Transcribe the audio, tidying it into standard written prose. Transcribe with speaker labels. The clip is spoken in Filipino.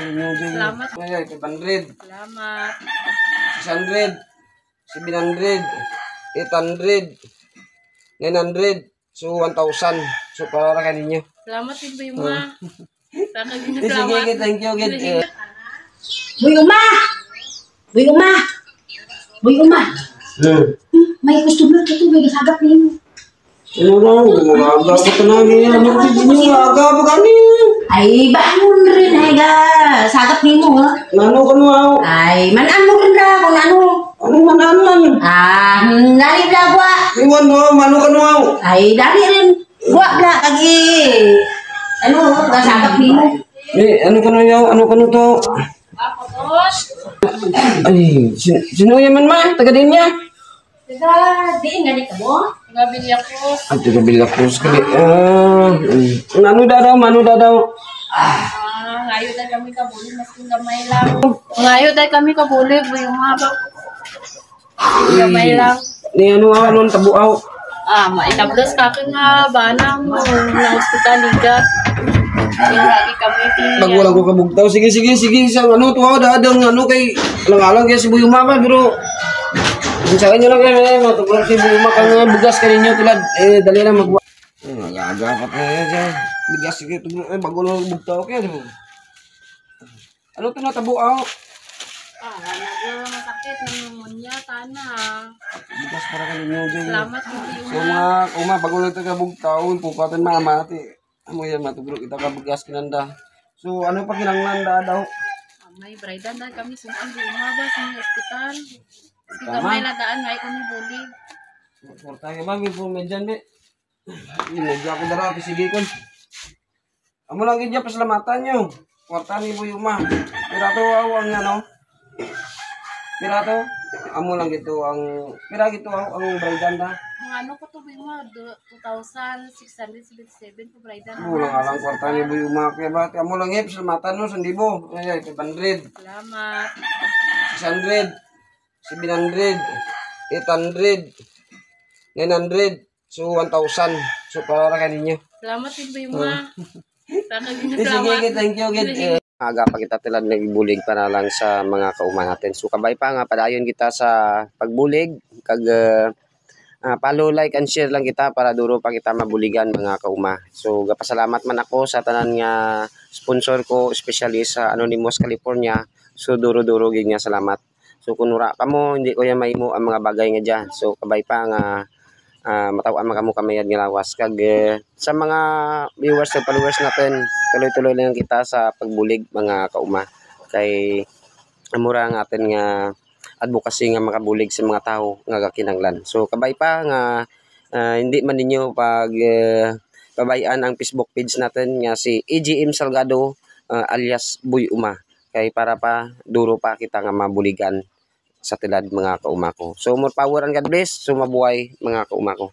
Speaker 1: Salamat.
Speaker 2: 500.
Speaker 1: Salamat.
Speaker 2: 600. 700. 800. 900. So, 1,000. So, para kaninyo.
Speaker 1: Salamat din ba yung mga?
Speaker 2: Sige,
Speaker 1: Salamat.
Speaker 2: thank you.
Speaker 3: Boy Uma! Boy Uma! Boy Uma! May customer ka to, may kasagap niyo.
Speaker 2: Ano lang, gumaga ko ito na niya. Gumaga pa kani.
Speaker 3: Ay, bangon rin, ay ga. Sagap niyo, ha?
Speaker 2: Nano ka mo?
Speaker 3: Ay, manan mo rin na, kung ano.
Speaker 2: Ano mananan?
Speaker 3: Nari blagwa.
Speaker 2: Iwan mo, mano ka mo?
Speaker 3: Ay, dari rin. Buwag na, kagi. Ano, kasagap niyo.
Speaker 2: Ano ka na yaw? Ano ka na to? Ay, sino yaman ma? Taga din niya?
Speaker 3: Taga, di, nga di ka mo?
Speaker 1: Nagabili ako.
Speaker 2: Ay, taga Bilacruz ka di. Ano daw?
Speaker 1: Ngayon dahil kami kabuli, mas gamay lang. Ngayon dahil kami kabuli, yung mga gamay lang.
Speaker 2: Ni ano tabuaw?
Speaker 1: Maitablos ka nga banang na hospital ligat. Yung lagi kami
Speaker 2: Bago ko kabugtaw. Sige. Sa ano to dadang ano kay alang-alang kaya si Buyuma ba pero sa kanya lang kayo matulog si Buyuma kang bugas kaninyo tulad dali na magwa. Aga pa siya. Bigas sige to bago lang bugtaw kaya di ba? Ano to na tabuaw?
Speaker 1: Masakit ng pneumonia, tana.
Speaker 2: Bigas para kaninyo dyan.
Speaker 1: Salamat din
Speaker 2: So mga kuma bago lang taga bugtaw pupatan mamati. Amo yan matugro kita ka bugas kinanda. So ano pa kinanglan daw?
Speaker 1: May braidan na kami suman di umabas sa ospital. Sige gamay na daan ngay kami buli.
Speaker 2: Porta ka ba may medyan di? Medya ko dara sige kon. Amo lang gidya pasalamatan nyo. Porta ni Buyuma. Pirato ang ano? Pirato amo lang gito ang ang braidan da.
Speaker 1: Mga ano ko to Buyuma 2,677 to braidan.
Speaker 2: Ulang alang porta ni Buyuma kaya ba? Amo lang gid pasalamatan no 1,000. Ay 500.
Speaker 1: Salamat.
Speaker 2: 600. 700, 800, 900, so 1,000. So para kaninyo.
Speaker 1: Salamat din ba yung mga?
Speaker 2: Sige, thank you. Aga pa kita tilad nagbulig para lang sa mga kauma natin. So kabay pa nga padayon kita sa pagbulig kag follow, like and share lang kita para duro pa kita mabuligan mga kauma. So gapasalamat man ako sa tanan nga sponsor ko, especially sa Anonymous California. So duro gid nga salamat. So kung nura ka mo, hindi ko yan mahimo ang mga bagay nga dyan. So kabay pa nga matawan mo kamayad nga lawas. Kag sa mga viewers at followers natin, tuloy-tuloy lang kita sa pagbulig mga kauma. Kay amura nga atin nga advocacy nga makabulig sa mga tao nga kakinanglan. So kabay pa nga hindi man ninyo pag pabayaan ang Facebook page natin nga si EGM Salgado alias Buyuma. Kay para pa duro pa kita nga mabuligan sa tilad mga kauma ko. So more power and God bless. So mabuhay mga kauma ko.